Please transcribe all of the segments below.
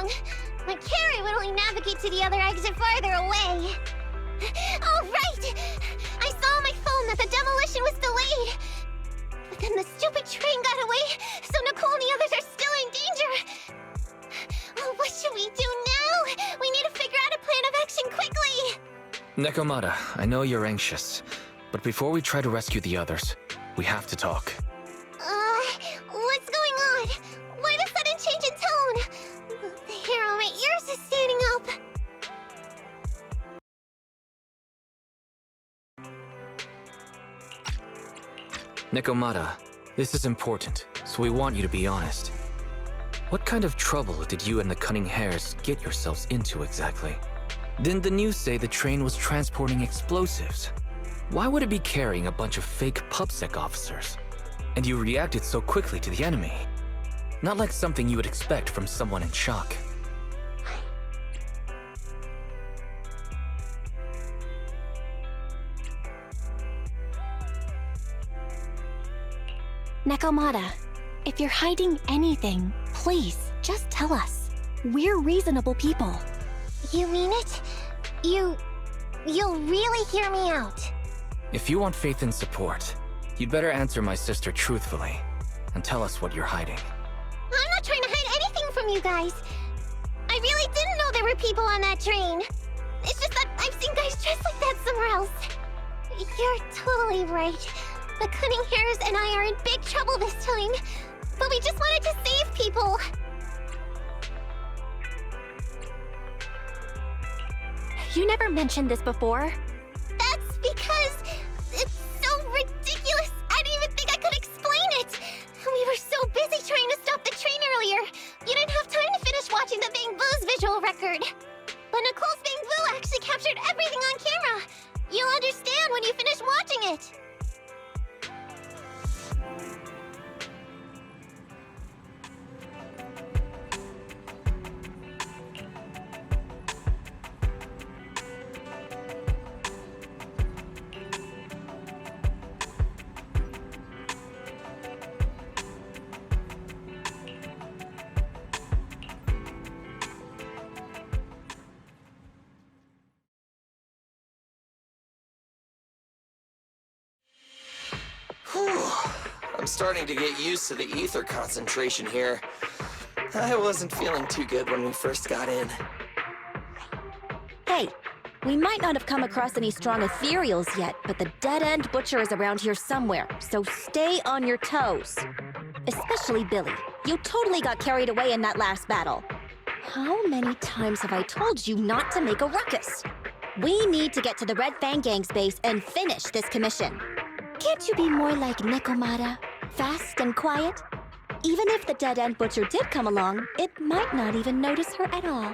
wrong. My carrot would only navigate to the other exit farther away. Oh, right! I saw on my phone that the demolition was delayed. But then the stupid train got away, so Nicole and the others are still in danger. Oh, what should we do now? We need to figure out a plan of action quickly! Nekomata, I know you're anxious, but before we try to rescue the others, we have to talk. What's going on? Why the sudden change in tone? The hair on my ears is standing up. Nekomata, this is important, so we want you to be honest. What kind of trouble did you and the Cunning Hares get yourselves into exactly? Didn't the news say the train was transporting explosives? Why would it be carrying a bunch of fake PubSec officers? And you reacted so quickly to the enemy. Not like something you would expect from someone in shock. Nekomata, if you're hiding anything, please, just tell us. We're reasonable people. You mean it? You'll really hear me out. If you want faith and support, you'd better answer my sister truthfully and tell us what you're hiding. I'm not trying to hide anything from you guys. I really didn't know there were people on that train. It's just that I've seen guys dressed like that somewhere else. You're totally right. The Cunning Hares and I are in big trouble this time. But we just wanted to save people. You never mentioned this before. That's because it's so ridiculous. I didn't even think I could explain it. We were so busy trying to stop the train earlier. You didn't have time to finish watching the Bang Boo's visual record. But Nicole's Bang Boo actually captured everything on camera. You'll understand when you finish watching it. I'm starting to get used to the ether concentration here. I wasn't feeling too good when we first got in. Hey, we might not have come across any strong ethereals yet, but the dead-end butcher is around here somewhere, so stay on your toes. Especially Billy. You totally got carried away in that last battle. How many times have I told you not to make a ruckus? We need to get to the Red Fang Gang's base and finish this commission. Can't you be more like Nekomata? Fast and quiet? Even if the dead-end butcher did come along, it might not even notice her at all.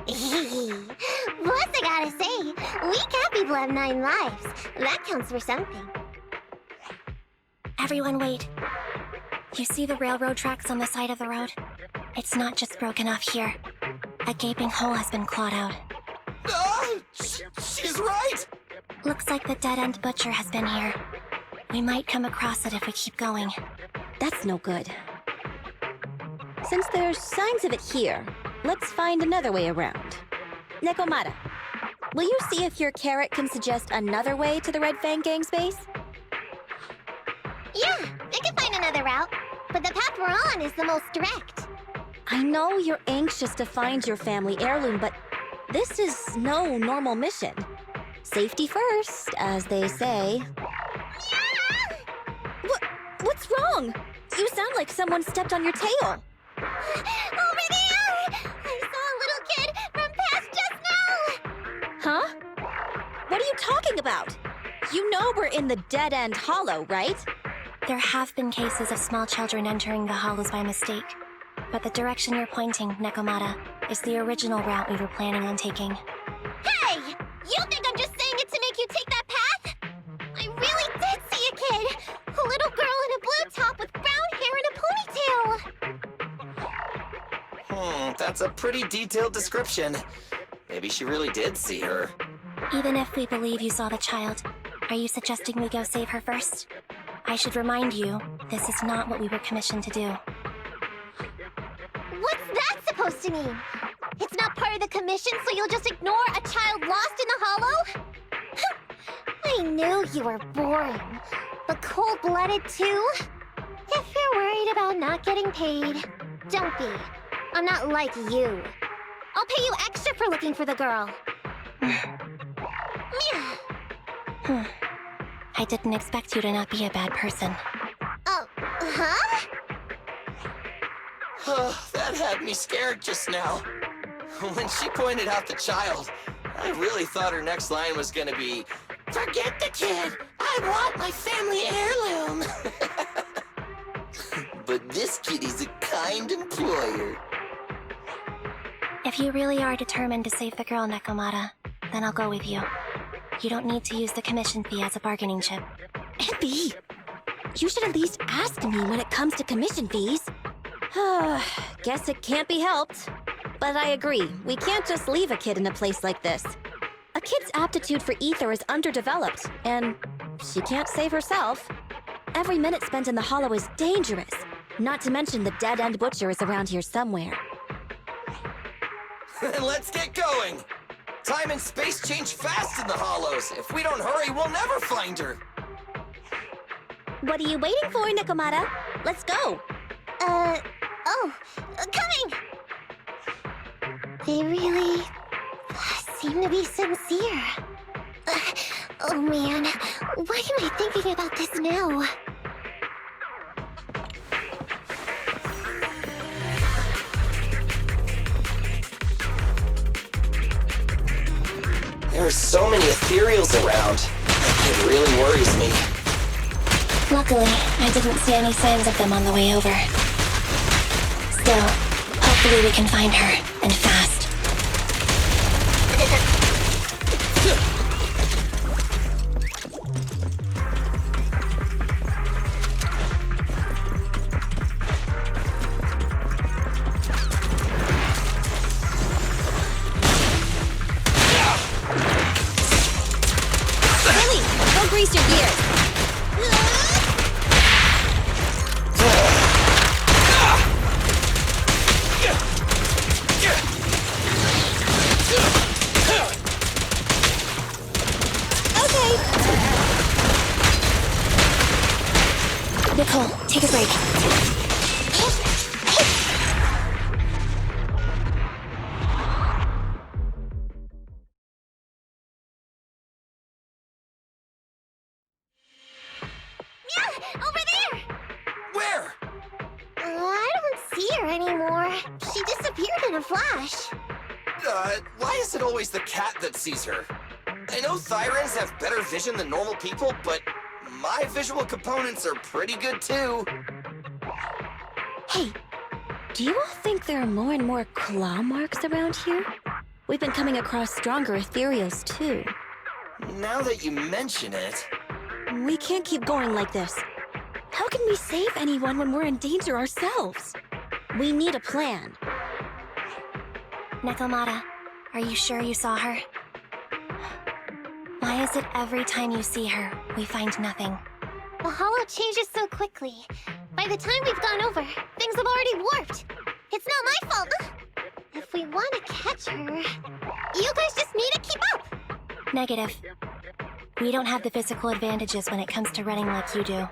Plus, I gotta say, we cat people have 9 lives. That counts for something. Everyone wait. You see the railroad tracks on the side of the road? It's not just broken off here. A gaping hole has been clawed out. She's right! Looks like the dead-end butcher has been here. We might come across it if we keep going. That's no good. Since there's signs of it here, let's find another way around. Nekomata, will you see if your carrot can suggest another way to the Red Fang Gang's base? Yeah, I can find another route. But the path we're on is the most direct. I know you're anxious to find your family heirloom, but this is no normal mission. Safety first, as they say. What's wrong? You sound like someone stepped on your tail. Over there! I saw a little kid run past just now! Huh? What are you talking about? You know we're in the dead-end hollow, right? There have been cases of small children entering the hollows by mistake. But the direction you're pointing, Nekomata, is the original route we were planning on taking. Hey! You think I'm just saying it to make you take that path? I really did see a kid! A little girl in a blue top with brown hair and a ponytail! That's a pretty detailed description. Maybe she really did see her. Even if we believe you saw the child, are you suggesting we go save her first? I should remind you, this is not what we were commissioned to do. What's that supposed to mean? It's not part of the commission, so you'll just ignore a child lost in the hollow? I knew you were boring, but cold-blooded too? If you're worried about not getting paid, don't be. I'm not like you. I'll pay you extra for looking for the girl. I didn't expect you to not be a bad person. Oh, huh? That had me scared just now. When she pointed out the child, I really thought her next line was gonna be, "Forget the kid! I want my family heirloom!" But this kitty's a kind employer. If you really are determined to save the girl, Nekomata, then I'll go with you. You don't need to use the commission fee as a bargaining chip. Abby, you should at least ask me when it comes to commission fees. Guess it can't be helped. But I agree, we can't just leave a kid in a place like this. A kid's aptitude for ether is underdeveloped, and she can't save herself. Every minute spent in the hollow is dangerous. Not to mention the dead-end butcher is around here somewhere. Let's get going! Time and space change fast in the hollows. If we don't hurry, we'll never find her. What are you waiting for, Nekomata? Let's go! Coming! They really seem to be sincere. Oh man, why am I thinking about this now? There are so many ethereals around. It really worries me. Luckily, I didn't see any signs of them on the way over. Still, hopefully we can find her, and fast. Billy, don't grease your gears! Nicole, take a break. Over there! Where? I don't see her anymore. She disappeared in a flash. Why is it always the cat that sees her? I know Thyrans have better vision than normal people, but my visual components are pretty good too. Hey, do you all think there are more and more claw marks around here? We've been coming across stronger ethereals too. Now that you mention it... We can't keep going like this. How can we save anyone when we're in danger ourselves? We need a plan. Nekomata, are you sure you saw her? Why is it every time you see her, we find nothing? The hollow changes so quickly. By the time we've gone over, things have already warped. It's not my fault. If we want to catch her, you guys just need to keep up. Negative. We don't have the physical advantages when it comes to running like you do.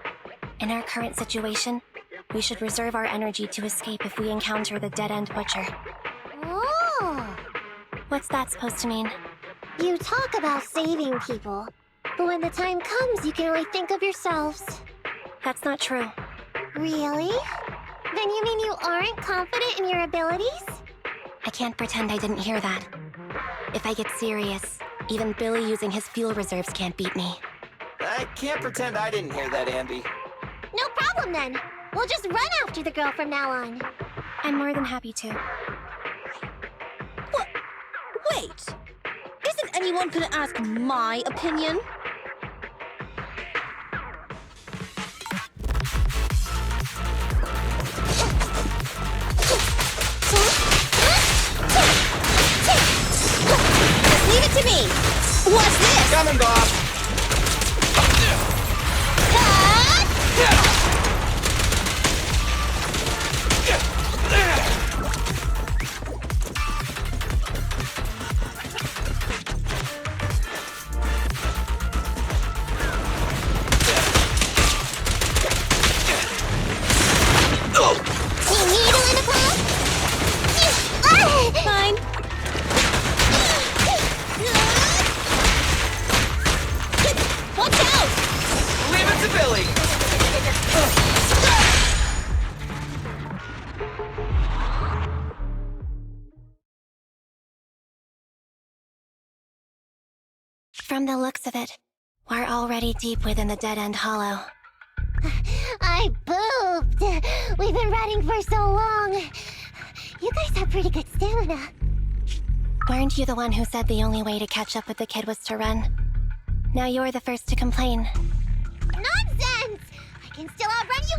In our current situation, we should reserve our energy to escape if we encounter the dead-end butcher. Oh! What's that supposed to mean? You talk about saving people, but when the time comes, you can only think of yourselves. That's not true. Really? Then you mean you aren't confident in your abilities? I can't pretend I didn't hear that. If I get serious, even Billy using his fuel reserves can't beat me. I can't pretend I didn't hear that, Ambi. No problem then. We'll just run after the girl from now on. I'm more than happy to. What? Wait! Isn't anyone gonna ask my opinion? Just leave it to me! Watch this! Coming, Bob! From the looks of it, we're already deep within the dead-end hollow. I pooped! We've been running for so long. You guys have pretty good stamina. Weren't you the one who said the only way to catch up with the kid was to run? Now you're the first to complain. Nonsense! I can still outrun you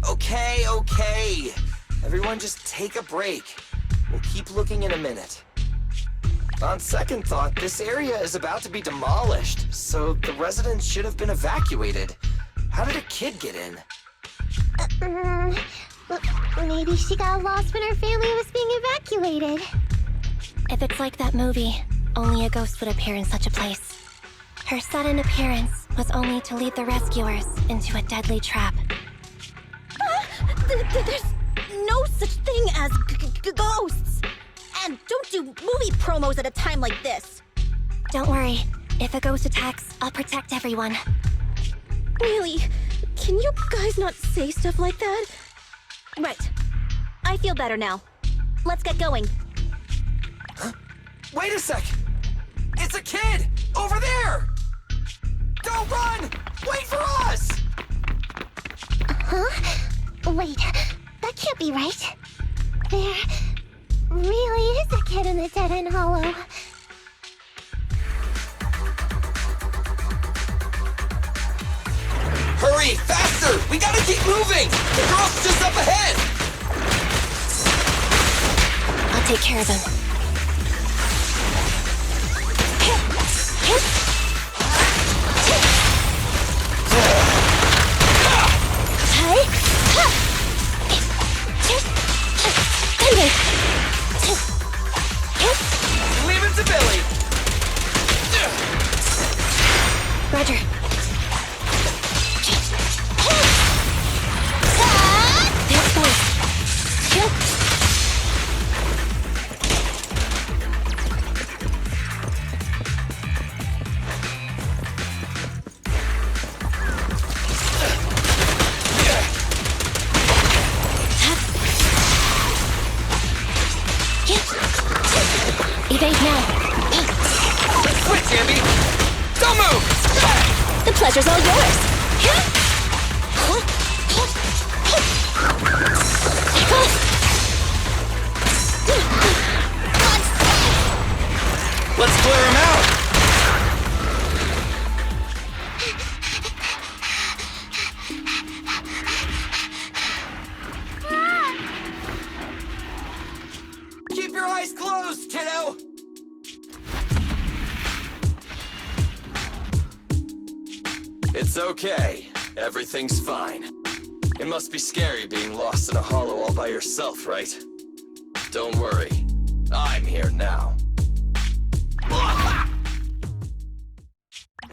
all! Okay. Everyone just take a break. We'll keep looking in a minute. On second thought, this area is about to be demolished, so the residents should have been evacuated. How did a kid get in? Maybe she got lost when her family was being evacuated. If it's like that movie, only a ghost would appear in such a place. Her sudden appearance was only to lead the rescuers into a deadly trap. There's no such thing as ghosts! And don't do movie promos at a time like this! Don't worry. If a ghost attacks, I'll protect everyone. Really? Can you guys not say stuff like that? Right. I feel better now. Let's get going. Huh? Wait a sec! It's a kid! Over there! Don't run! Wait for us! Huh? Wait, that can't be right. There really is a kid in the dead-end hollow. Hurry! Faster! We gotta keep moving! The girl's just up ahead! I'll take care of him. Leave it to Billy! Roger. There's boys. Evade now. Quit, Jambi! Don't move! The pleasure's all yours! Let's clear him out! Keep your eyes closed, kiddo! It's okay. Everything's fine. It must be scary being lost in a hollow all by yourself, right? Don't worry. I'm here now.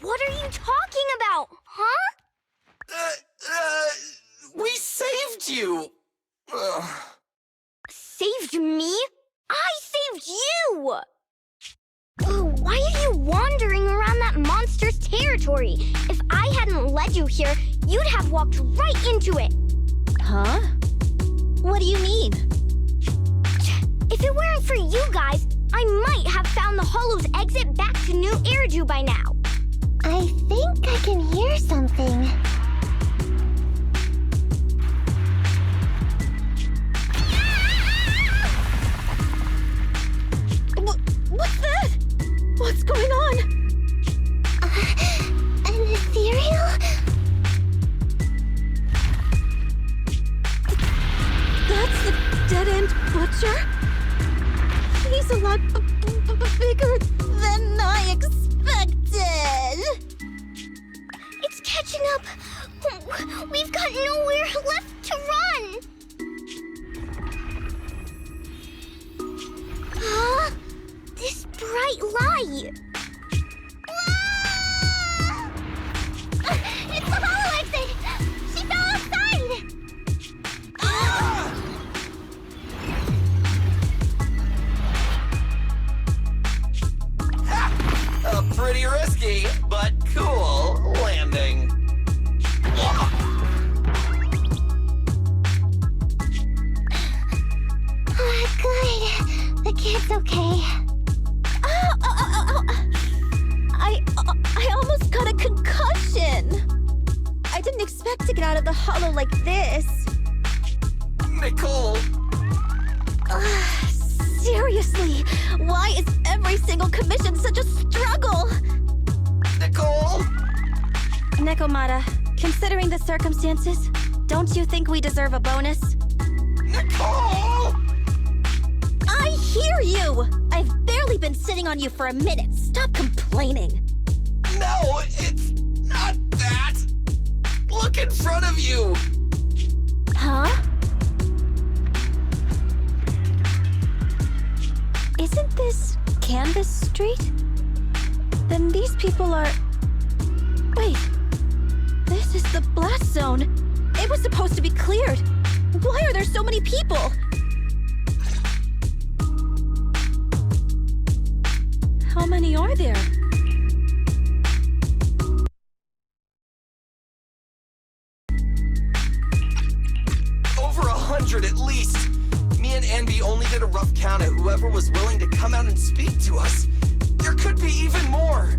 What are you talking about, huh? We saved you! Saved me? I saved you! Why are you wandering around that monster's territory? If I hadn't led you here, you'd have walked right into it. Huh? What do you mean? If it weren't for you guys, I might have found the hollow's exit back to New Eridu by now. I think I can hear something. What's that? What's going on? An ethereal? That's the dead-end butcher? He's a lot bigger than I expected. It's catching up. We've got nowhere left to run. Huh? This bright light. Ah! It's the hollow exit. She fell outside. Ah! Pretty risky, but cool landing. Good. The kid's okay. expect to get out of the hollow like this. Nicole! Seriously, why is every single commission such a struggle? Nicole! Nekomata, considering the circumstances, don't you think we deserve a bonus? Nicole! I hear you! I've barely been sitting on you for a minute. Stop complaining. No, it's not that! Look in front of you! Huh? Isn't this Canvas Street? Then these people are... Wait. This is the blast zone. It was supposed to be cleared. Why are there so many people? How many are there? Over 100 at least! Me and Envy only did a rough count at whoever was willing to come out and speak to us. There could be even more!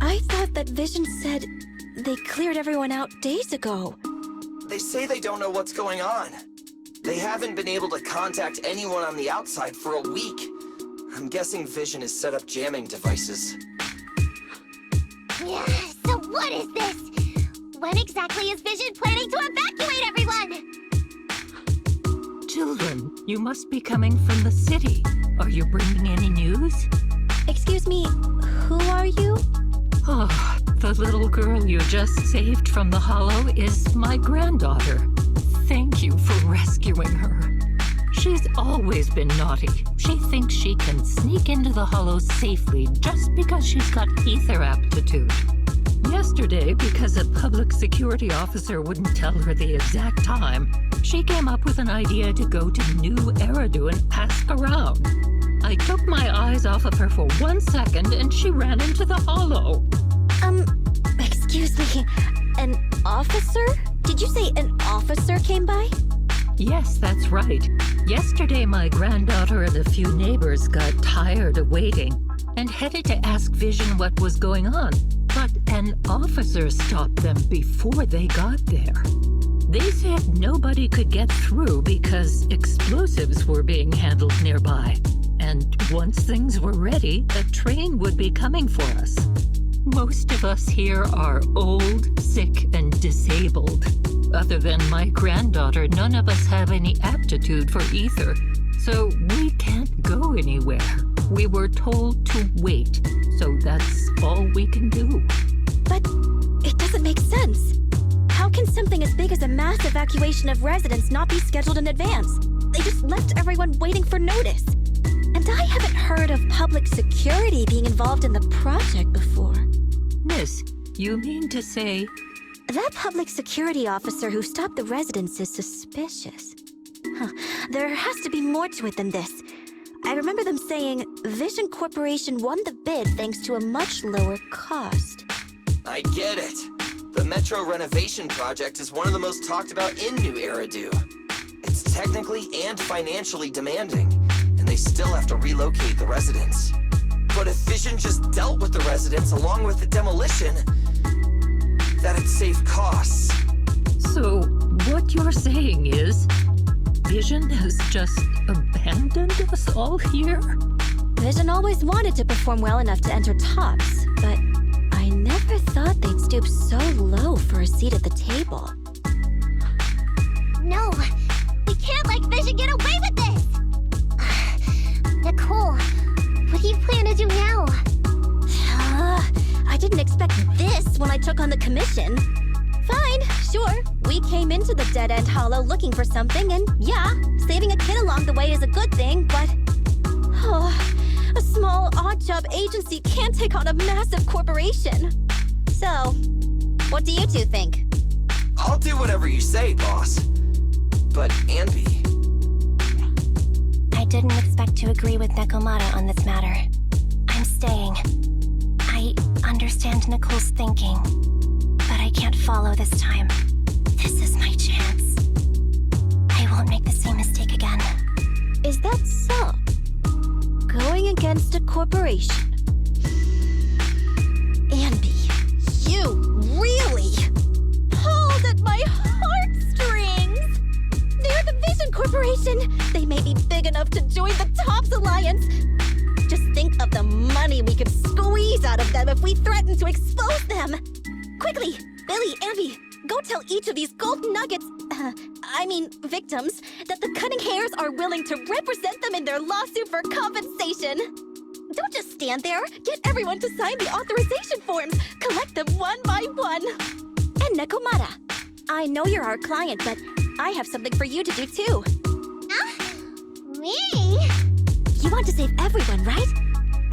I thought that Vision said they cleared everyone out days ago. They say they don't know what's going on. They haven't been able to contact anyone on the outside for a week. I'm guessing Vision has set up jamming devices. Yeah, so what is this? When exactly is Vision planning to evacuate everyone? Children, you must be coming from the city. Are you bringing any news? Excuse me, who are you? Oh, the little girl you just saved from the hollow is my granddaughter. Thank you for rescuing her. She's always been naughty. She thinks she can sneak into the hollow safely just because she's got ether aptitude. Yesterday, because a public security officer wouldn't tell her the exact time, she came up with an idea to go to New Eridu and ask around. I took my eyes off of her for 1 second and she ran into the hollow. Excuse me, an officer? Did you say an officer came by? Yes, that's right. Yesterday, my granddaughter and a few neighbors got tired of waiting and headed to ask Vision what was going on. But an officer stopped them before they got there. They said nobody could get through because explosives were being handled nearby. And once things were ready, a train would be coming for us. Most of us here are old, sick, and disabled. Other than my granddaughter, none of us have any aptitude for ether. So we can't go anywhere. We were told to wait, so that's all we can do. But it doesn't make sense. How can something as big as a mass evacuation of residents not be scheduled in advance? They just left everyone waiting for notice. And I haven't heard of public security being involved in the project before. Miss, you mean to say... That public security officer who stopped the residents is suspicious. There has to be more to it than this. I remember them saying Vision Corporation won the bid thanks to a much lower cost. I get it. The Metro renovation project is one of the most talked about in New Eridu. It's technically and financially demanding, and they still have to relocate the residents. But if Vision just dealt with the residents along with the demolition, that'd save costs. So, what you're saying is, Vision has just abandoned us all here? Vision always wanted to perform well enough to enter tops, but I never thought they'd stoop so low for a seat at the table. No, we can't let Vision get away with this! Nicole, what do you plan to do now? I didn't expect this when I took on the commission. Fine, sure. We came into the dead-end hollow looking for something, and yeah, saving a kid along the way is a good thing, but... a small, odd-job agency can't take on a massive corporation. So, what do you two think? I'll do whatever you say, boss. But Anby... I didn't expect to agree with Nekomata on this matter. I'm staying. I understand Nicole's thinking, but I can't follow this time. This is my chance. I won't make the same mistake again. Is that so? Going against a corporation? Anby, you really pulled at my Corporation! They may be big enough to join the TOPS Alliance! Just think of the money we could squeeze out of them if we threaten to expose them! Quickly! Billy, Ambi, go tell each of these gold nuggets, victims, that the Cunning Hares are willing to represent them in their lawsuit for compensation! Don't just stand there! Get everyone to sign the authorization forms! Collect them one by one! And Nekomata, I know you're our client, but I have something for you to do too. Me? You want to save everyone, right?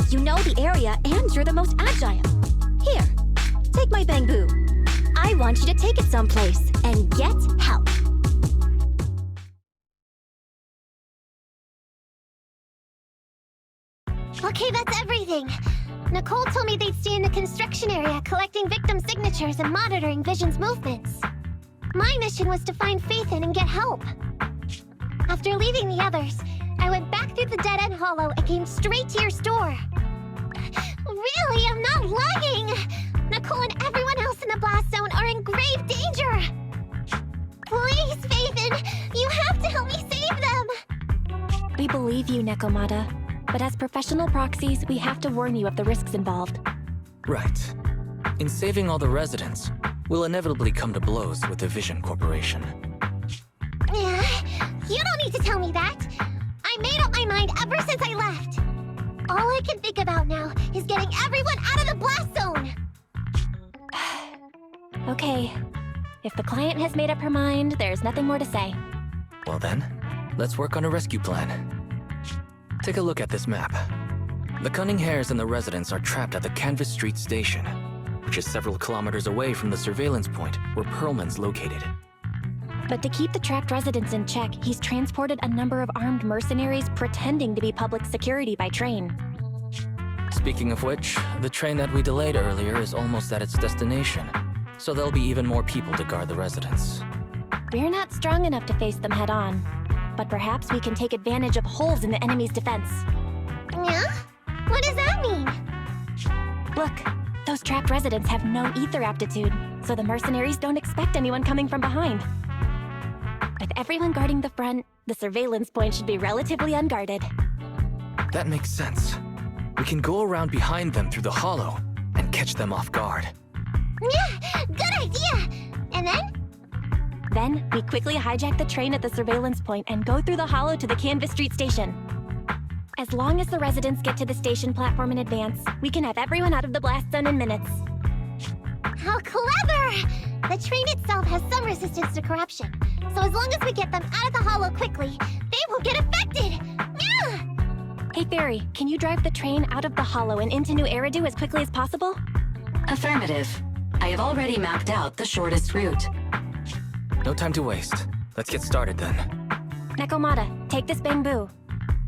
You know the area and you're the most agile. Here, take my bamboo. I want you to take it someplace and get help. Okay, that's everything. Nicole told me they'd stay in the construction area collecting victim signatures and monitoring Vision's movements. My mission was to find Faithin and get help. After leaving the others, I went back through the dead-end hollow and came straight to your store. Really, I'm not lying! Nicole and everyone else in the blast zone are in grave danger! Please, Faithin, you have to help me save them! We believe you, Nekomata. But as professional proxies, we have to warn you of the risks involved. Right. In saving all the residents, we'll inevitably come to blows with the Vision Corporation. Yeah, you don't need to tell me that. I made up my mind ever since I left. All I can think about now is getting everyone out of the blast zone. Okay. If the client has made up her mind, there's nothing more to say. Well then, let's work on a rescue plan. Take a look at this map. The Cunning Hares and the residents are trapped at the Canvas Street station, which is several kilometers away from the surveillance point where Perlman's located. But to keep the trapped residents in check, he's transported a number of armed mercenaries pretending to be public security by train. Speaking of which, the train that we delayed earlier is almost at its destination, so there'll be even more people to guard the residents. We're not strong enough to face them head-on, but perhaps we can take advantage of holes in the enemy's defense. Yeah? What does that mean? Look, those trapped residents have no ether aptitude, so the mercenaries don't expect anyone coming from behind. With everyone guarding the front, the surveillance point should be relatively unguarded. That makes sense. We can go around behind them through the hollow and catch them off guard. Yeah, good idea! And then? Then, we quickly hijack the train at the surveillance point and go through the hollow to the Canvas Street station. As long as the residents get to the station platform in advance, we can have everyone out of the blast zone in minutes. How clever! The train itself has some resistance to corruption, so as long as we get them out of the hollow quickly, they won't get affected! Yeah! Hey Fairy, can you drive the train out of the hollow and into New Eridu as quickly as possible? Affirmative. I have already mapped out the shortest route. No time to waste. Let's get started then. Nekomata, take this bamboo.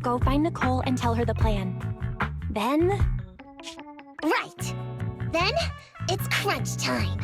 Go find Nicole and tell her the plan. Then... Right! Then, it's crunch time!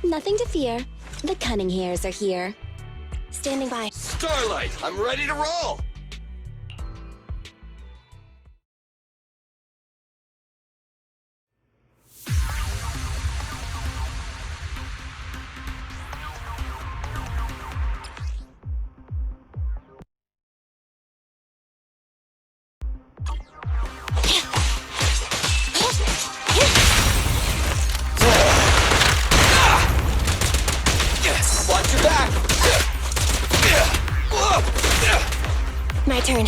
Nothing to fear. The Cunning Hares are here. Standing by. Starlight, I'm ready to roll! My turn.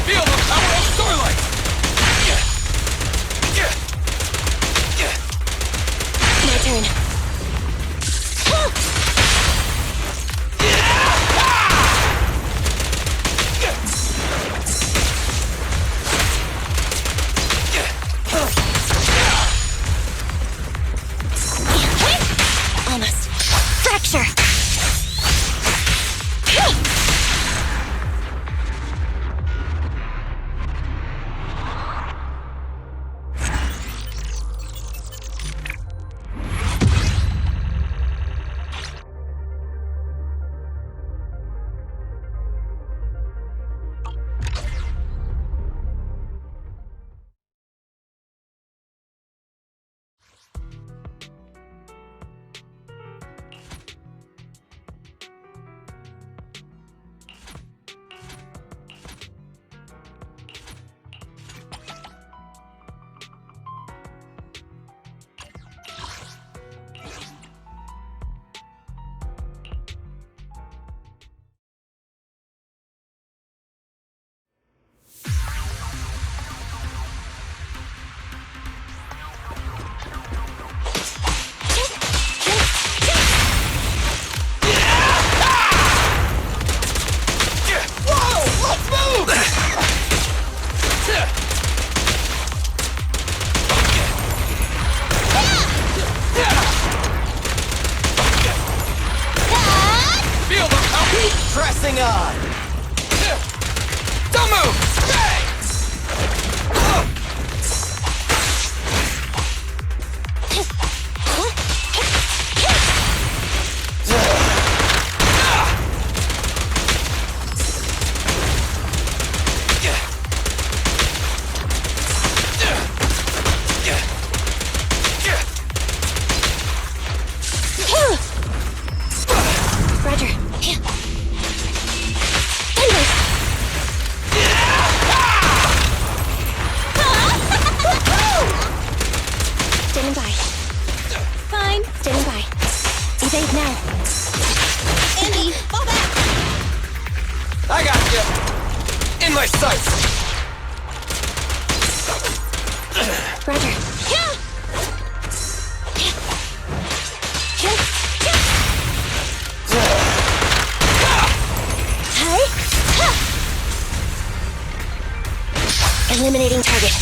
Feel the power of starlight! My turn. Almost. Fracture! Pressing on! Don't move! Roger. Standing by. Fine. Standing by. Evade now. Andy, fall back! I got you! In my sights! Roger. Eliminating target.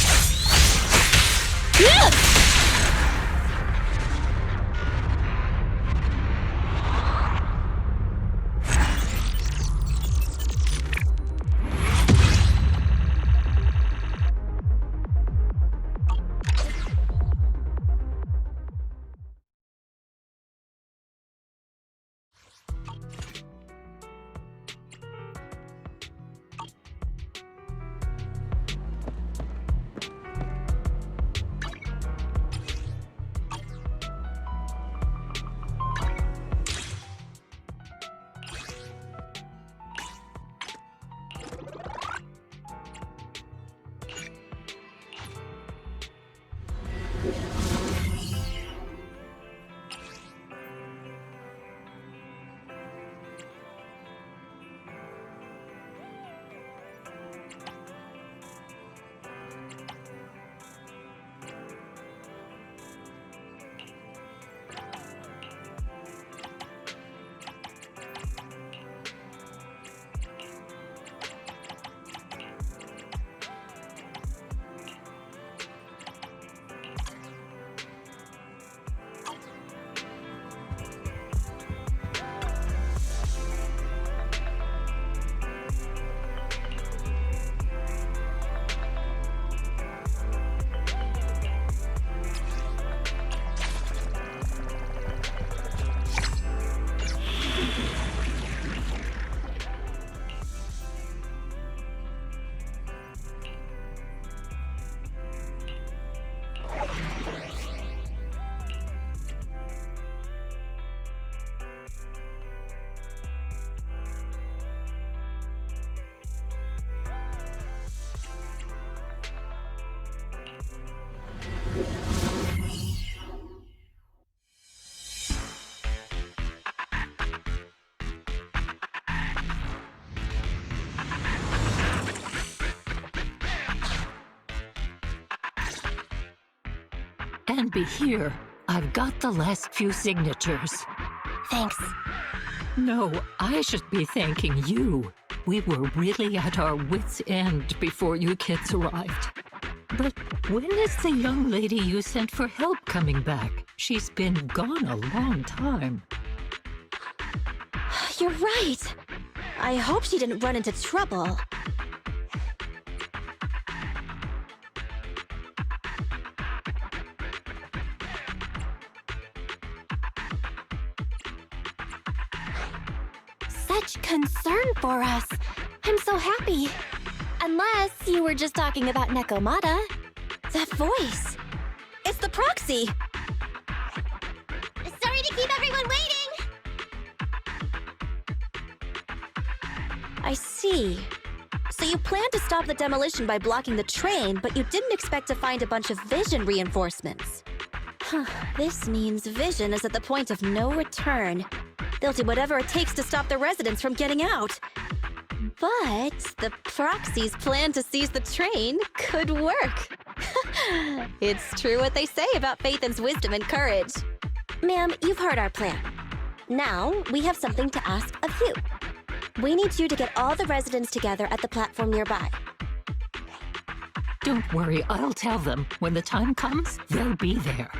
And here, I've got the last few signatures. Thanks. No, I should be thanking you. We were really at our wits' end before you kids arrived. But when is the young lady you sent for help coming back? She's been gone a long time. You're right. I hope she didn't run into trouble. Such concern for us. I'm so happy. Unless you were just talking about Nekomata. That voice. It's the proxy. Sorry to keep everyone waiting! I see. So you planned to stop the demolition by blocking the train, but you didn't expect to find a bunch of vision reinforcements. Huh, this means Vision is at the point of no return. They'll do whatever it takes to stop the residents from getting out. But the proxy's plan to seize the train could work. It's true what they say about Phaethon's wisdom and courage. Ma'am, you've heard our plan. Now, we have something to ask of you. We need you to get all the residents together at the platform nearby. Don't worry, I'll tell them. When the time comes, they'll be there.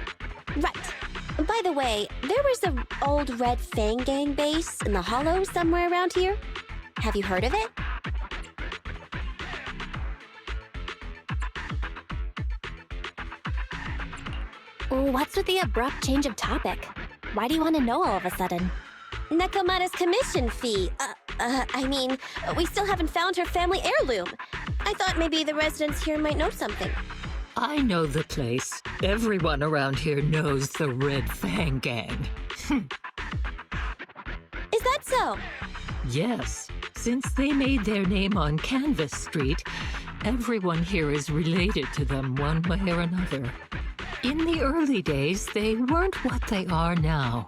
Right. By the way, there was an old Red Fang Gang base in the Hollow somewhere around here. Have you heard of it? What's with the abrupt change of topic? Why do you want to know all of a sudden? Nekomata's commission fee. We still haven't found her family heirloom. I thought maybe the residents here might know something. I know the place. Everyone around here knows the Red Fang Gang. Is that so? Yes, since they made their name on Canvas Street, everyone here is related to them one way or another. In the early days, they weren't what they are now.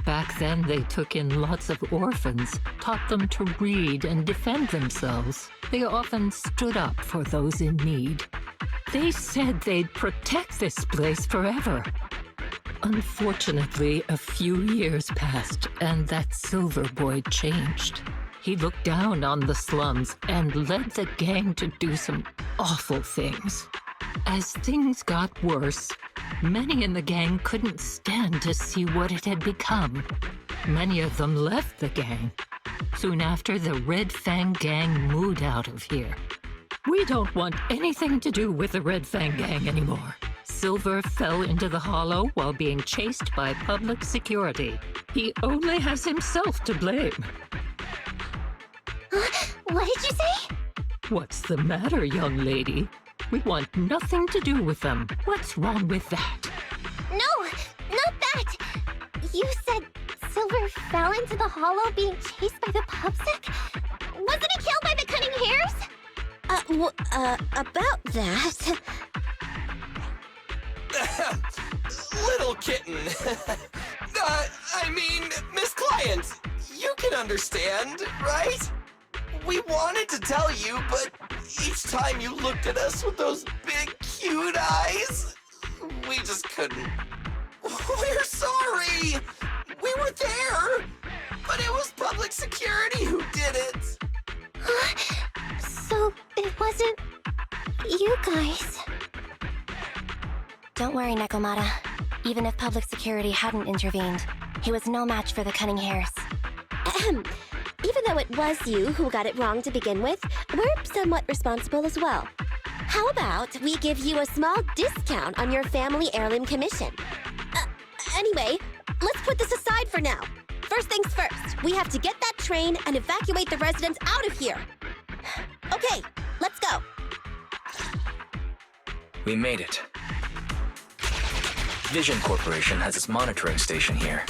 Back then, they took in lots of orphans, taught them to read and defend themselves. They often stood up for those in need. They said they'd protect this place forever. Unfortunately, a few years passed, and that Silver Boy changed. He looked down on the slums and led the gang to do some awful things. As things got worse, many in the gang couldn't stand to see what it had become. Many of them left the gang. Soon after, the Red Fang Gang moved out of here. We don't want anything to do with the Red Fang Gang anymore. Silver fell into the Hollow while being chased by public security. He only has himself to blame. What did you say? What's the matter, young lady? We want nothing to do with them. What's wrong with that? No, not that! You said Silver fell into the Hollow being chased by the pubsec? Wasn't he killed by the cunning hares? About that... Little kitten. Miss Client, you can understand, right? We wanted to tell you, but each time you looked at us with those big, cute eyes, we just couldn't. We're sorry. We were there, but it was public security who did it. So it wasn't you guys. Don't worry, Nekomata. Even if public security hadn't intervened, he was no match for the cunning hares. Even though it was you who got it wrong to begin with, we're somewhat responsible as well. How about we give you a small discount on your family heirloom commission? Anyway, let's put this aside for now. First things first, we have to get that train and evacuate the residents out of here. Okay, let's go. We made it. Vision Corporation has its monitoring station here.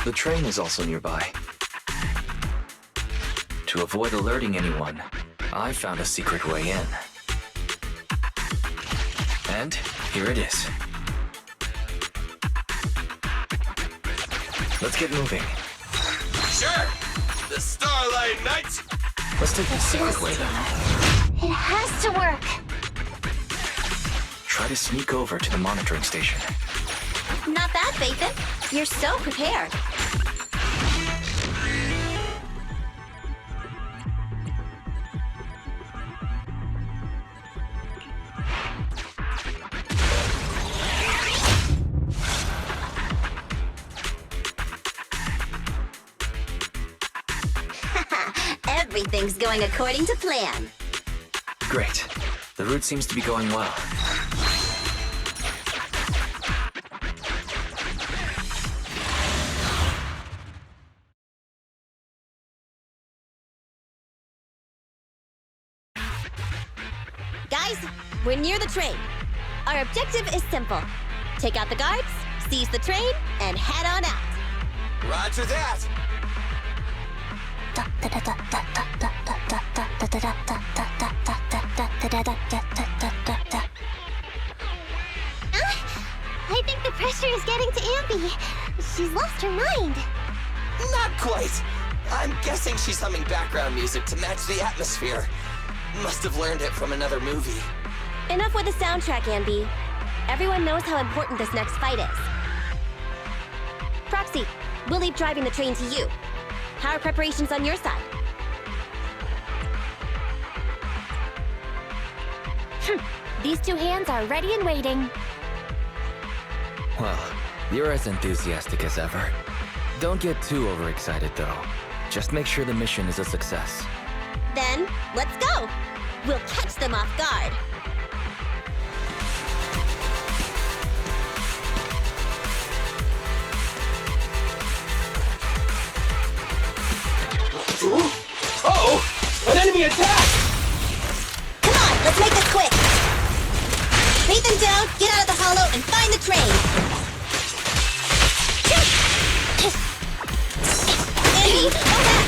The train is also nearby. To avoid alerting anyone, I found a secret way in. And here it is. Let's get moving. Sure. The Starlight Knights. Let's take the secret way then. It has to work. try to sneak over to the monitoring station. Not bad, Phaethon. You're so prepared. Everything's going according to plan. Great. The route seems to be going well. Guys, we're near the train. Our objective is simple. Take out the guards, seize the train, and head on out. Roger that. I think the pressure is getting to Ambi. She's lost her mind. Not quite. I'm guessing she's humming background music to match the atmosphere. Must have learned it from another movie. Enough with the soundtrack, Ambi. Everyone knows how important this next fight is. Proxy, we'll leave driving the train to you. How are preparations on your side? These two hands are ready and waiting. Well, you're as enthusiastic as ever. Don't get too overexcited, though. Just make sure the mission is a success. Then, let's go! We'll catch them off guard. Uh-oh! An enemy attack! Come on, let's make this quick! Beat them down, get out of the hollow, and find the train! Andy, go back!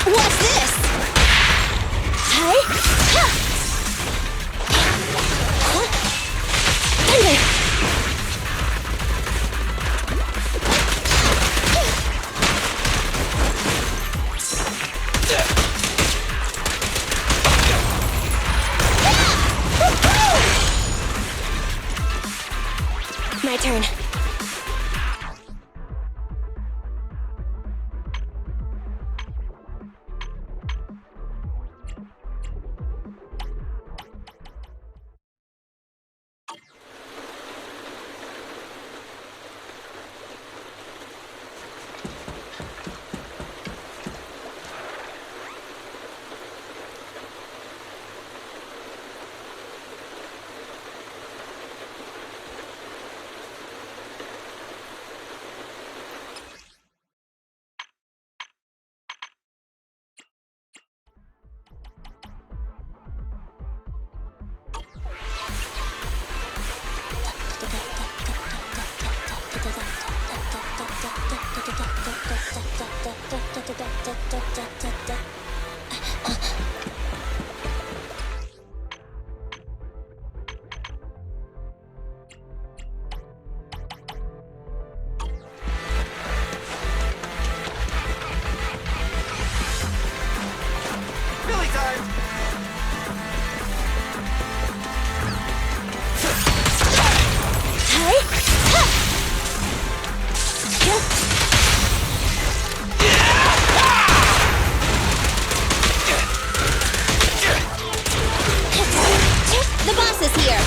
What's this? My turn. Billy time! The boss is here!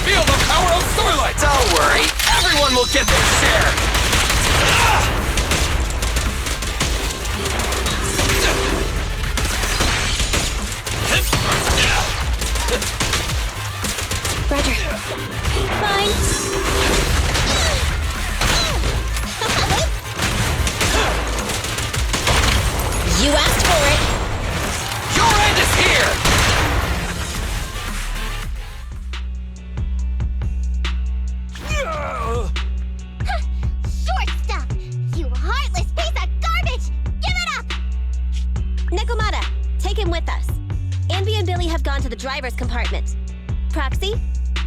Feel the power of Starlight! Don't worry, everyone will get their share! Roger. Fine. You asked for it. Your end is here! Short stuff! You heartless piece of garbage! Give it up! Nekomata, take him with us. Ambi and Billy have gone to the driver's compartment. Proxy,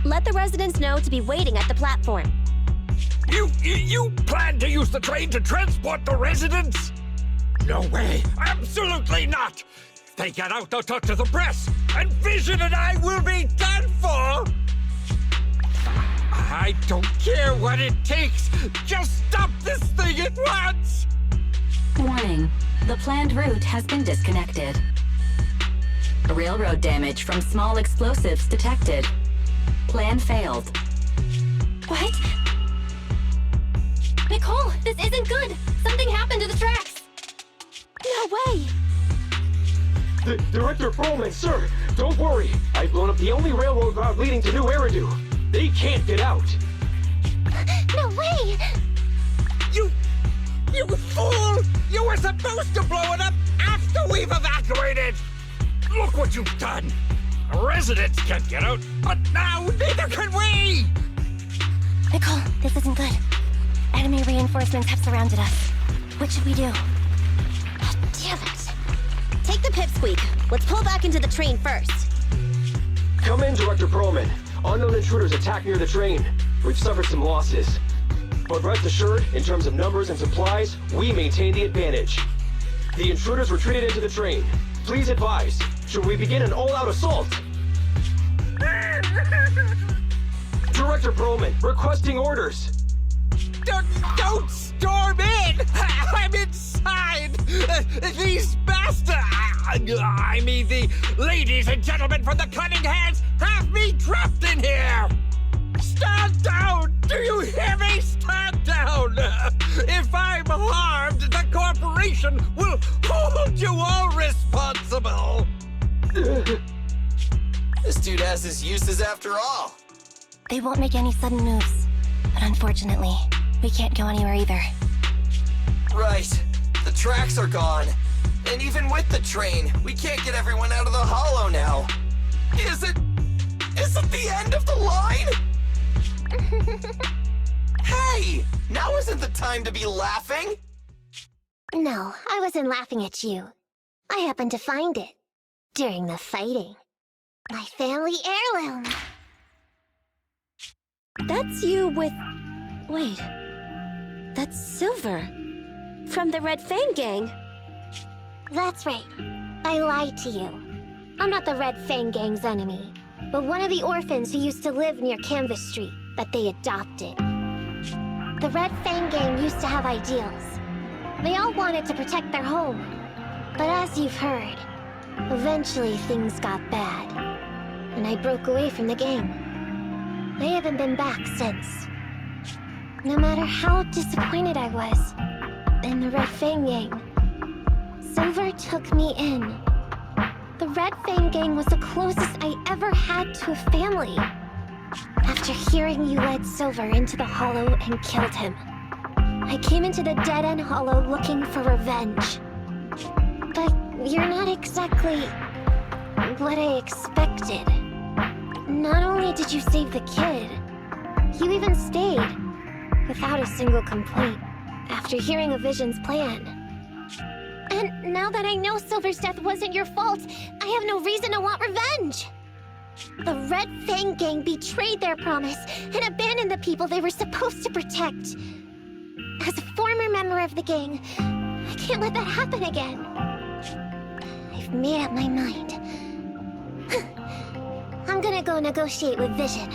let the residents know to be waiting at the platform. You plan to use the train to transport the residents? No way! Absolutely not! they get out, they'll talk to the press, and Vision and I will be done for! I don't care what it takes. Just stop this thing at once! Warning. The planned route has been disconnected. Railroad damage from small explosives detected. Plan failed. What? Nicole, this isn't good! Something happened to the tracks! No way! Director Perlman, sir, don't worry. I've blown up the only railroad route leading to New Eridu. They can't get out. No way! You fool! You were supposed to blow it up after we've evacuated! Look what you've done! Residents can't get out, but now neither can we! Nicole, this isn't good. Enemy reinforcements have surrounded us. What should we do? Damn it! Take the pipsqueak. Let's pull back into the train first. Come in, Director Perlman. Unknown intruders attacked near the train. We've suffered some losses. But rest assured, in terms of numbers and supplies, we maintain the advantage. The intruders retreated into the train. Please advise, should we begin an all-out assault? Director Perlman, requesting orders. Don't storm in! I'm inside! These bastards! I mean, the ladies and gentlemen from the Cunning Hands have me trapped in here! Stand down! Do you hear me? Stand down! If I'm harmed, the corporation will hold you all responsible! This dude has his uses after all. They won't make any sudden moves. But unfortunately, we can't go anywhere either. Right. The tracks are gone. And even with the train, we can't get everyone out of the hollow now. Is it the end of the line? Hey! Now isn't the time to be laughing! No, I wasn't laughing at you. I happened to find it. During the fighting. My family heirloom. That's you with... Wait. That's Silver. From the Red Fang Gang. That's right. I lied to you. I'm not the Red Fang Gang's enemy, but one of the orphans who used to live near Canvas Street that they adopted. The Red Fang Gang used to have ideals. They all wanted to protect their home. But as you've heard, eventually things got bad. And I broke away from the gang. I haven't been back since. No matter how disappointed I was in the Red Fang Gang, Silver took me in. The Red Fang Gang was the closest I ever had to a family. After hearing you led Silver into the Hollow and killed him, I came into the dead-end Hollow looking for revenge. But you're not exactly what I expected. Not only did you save the kid, you even stayed, without a single complaint, after hearing of Vision's plan. And now that I know Silver's death wasn't your fault, I have no reason to want revenge! The Red Fang Gang betrayed their promise and abandoned the people they were supposed to protect. As a former member of the gang, I can't let that happen again. I've made up my mind. I'm gonna go negotiate with Vision.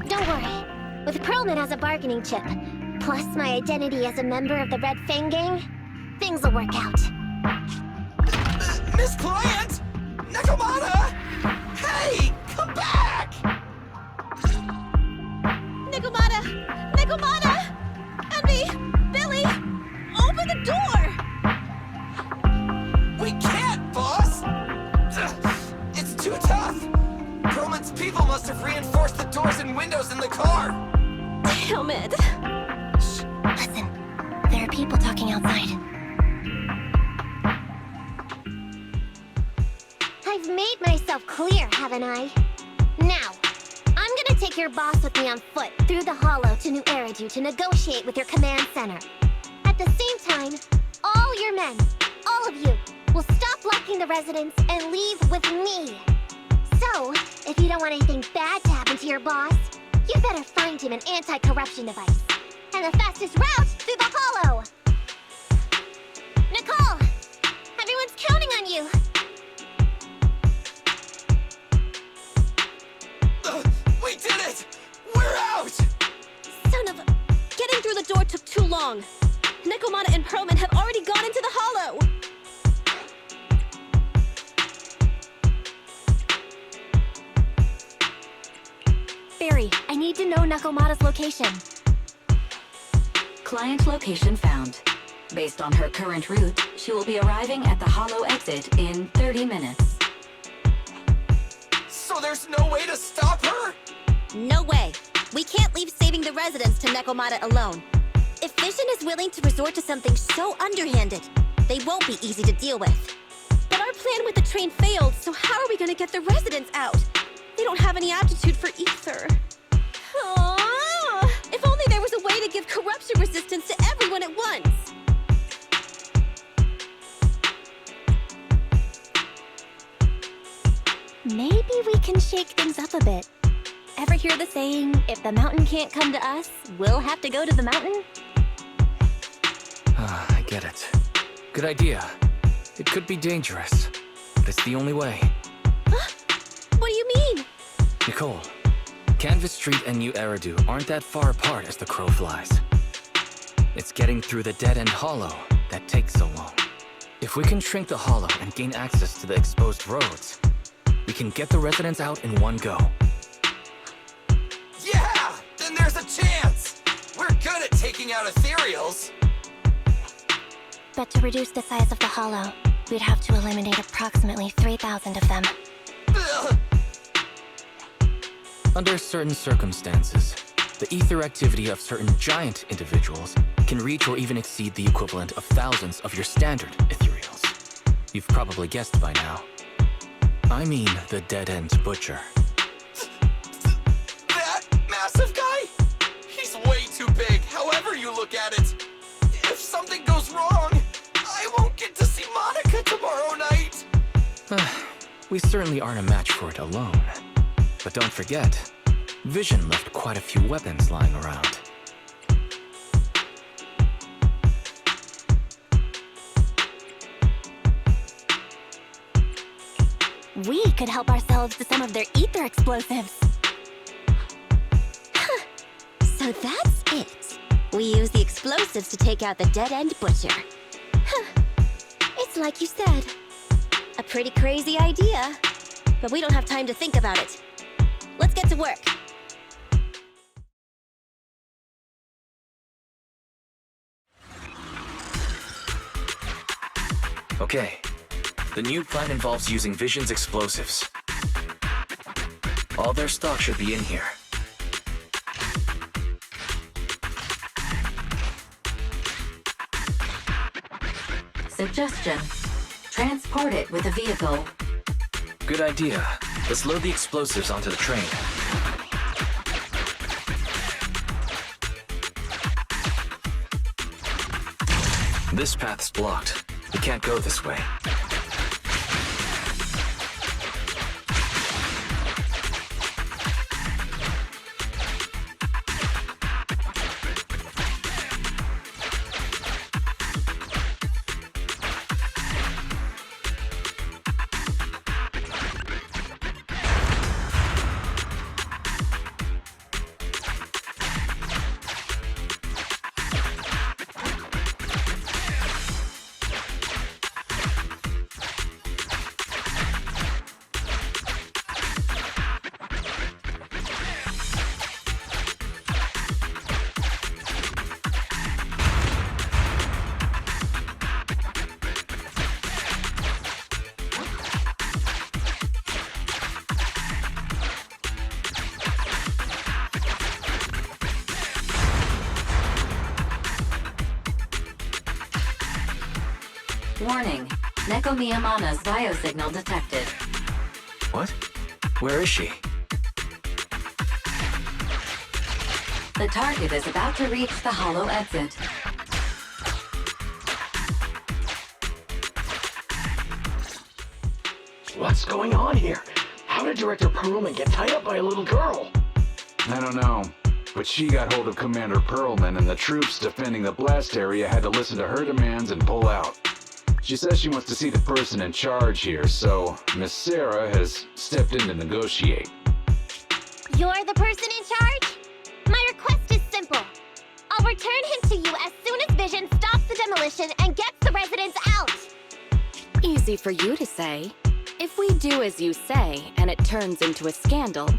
Don't worry. With Perlman as a bargaining chip, plus my identity as a member of the Red Fang Gang, things will work out. Miss Client! Nakamata! Hey! Come back! Nicomata! Nicomata! Envy! Billy! Open the door! We can't, boss! It's too tough! Perlman's people must have reinforced the doors and windows in the car! Damn it! Shh, listen. There are people talking outside. I've made myself clear, haven't I? Now, I'm gonna take your boss with me on foot through the Hollow to New Eridu to negotiate with your command center. At the same time, all your men, all of you, will stop blocking the residents and leave with me. So, if you don't want anything bad to happen to your boss, you better find him an anti-corruption device. And the fastest route through the Hollow! Nicole! Everyone's counting on you! wrong. Nekomata and Perlman have already gone into the hollow. Barry, I need to know Nekomata's location. Client location found. Based on her current route, she will be arriving at the hollow exit in 30 minutes. So there's no way to stop her? No way. We can't leave saving the residents to Nekomata alone. If Vision is willing to resort to something so underhanded, they won't be easy to deal with. But our plan with the train failed, so how are we gonna get the residents out? They don't have any aptitude for ether. Aww. If only there was a way to give corruption resistance to everyone at once. Maybe we can shake things up a bit. Ever hear the saying, if the mountain can't come to us, we'll have to go to the mountain? I get it. Good idea. It could be dangerous, but it's the only way. Huh? What do you mean? Nicole, Canvas Street and New Eridu aren't that far apart as the crow flies. It's getting through the dead-end hollow that takes so long. If we can shrink the hollow and gain access to the exposed roads, we can get the residents out in one go. Yeah! Then there's a chance! We're good at taking out ethereals. But to reduce the size of the hollow, we'd have to eliminate approximately 3,000 of them. Ugh. Under certain circumstances, the ether activity of certain giant individuals can reach or even exceed the equivalent of thousands of your standard ethereals. You've probably guessed by now. I mean the dead-end butcher. That massive guy? He's way too big, however you look at it. If something goes wrong, I won't get to see Monica tomorrow night. We certainly aren't a match for it alone. But don't forget, Vision left quite a few weapons lying around. We could help ourselves to some of their ether explosives. So that's it. We use the explosives to take out the dead-end butcher. It's like you said. A pretty crazy idea. But we don't have time to think about it. Let's get to work. Okay. The new plan involves using Vision's explosives. All their stock should be in here. Suggestion. Transport it with a vehicle. Good idea. Let's load the explosives onto the train. This path's blocked. We can't go this way. Warning. Neko Miyamana's biosignal detected. What? Where is she? The target is about to reach the hollow exit. What's going on here? How did Director Perlman get tied up by a little girl? I don't know, but she got hold of Commander Perlman, and the troops defending the blast area had to listen to her demands and pull out. She says she wants to see the person in charge here, so Miss Sarah has stepped in to negotiate. You're the person in charge? My request is simple. I'll I'll return him to you as soon as Vision stops the demolition and gets the residents out. Easy for you to say. If we do as you say and it turns into a scandal,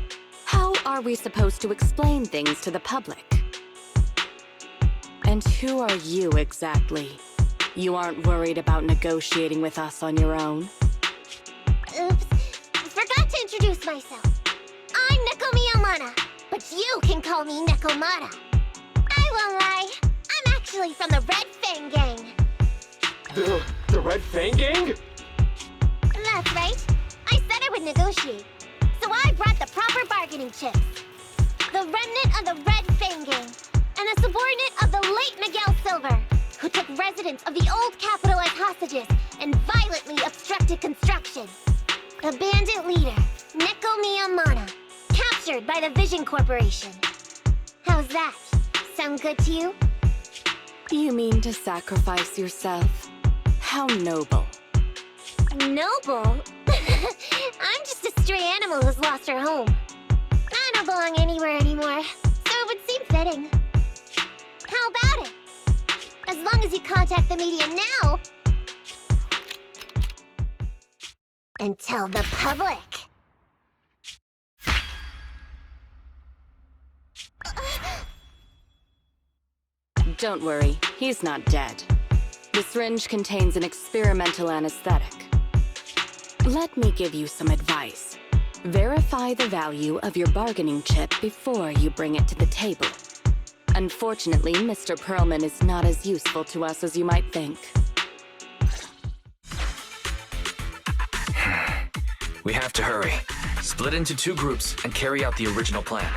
how are we supposed to explain things to the public? And who are you exactly? You aren't worried about negotiating with us on your own? Oops. Forgot to introduce myself. I'm Neko Miyamata, but you can call me Nekomata. I won't lie. I'm actually from the Red Fang Gang. The Red Fang Gang? That's right. I said I would negotiate. So I brought the proper bargaining chips. The remnant of the Red Fang Gang, and a subordinate of the late Miguel Silver, who took residents of the old capital as hostages and violently obstructed construction. The bandit leader, Neko Miyamata, captured by the Vision Corporation. How's that? Sound good to you? You mean to sacrifice yourself? How noble. Noble? I'm just a stray animal who's lost her home. I don't belong anywhere anymore, so it would seem fitting. How about it? As long as you contact the media now and tell the public. Don't worry, he's not dead. The syringe contains an experimental anesthetic. Let me give you some advice. Verify the value of your bargaining chip before you bring it to the table. Unfortunately, Mr. Perlman is not as useful to us as you might think. We have to hurry. Split into 2 groups and carry out the original plan.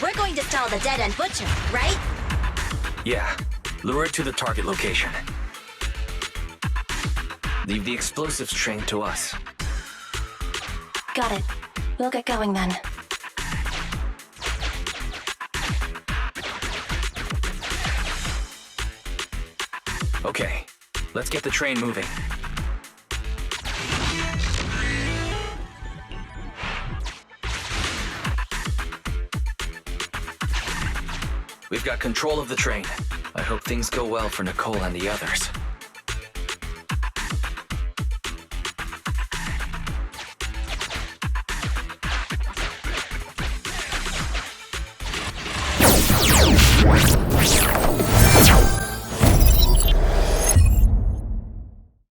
We're going to stall the dead-end butcher, right? Yeah, lure it to the target location. Leave the explosives train to us. Got it. We'll get going then. Okay, let's get the train moving. We've got control of the train. I hope things go well for Nicole and the others.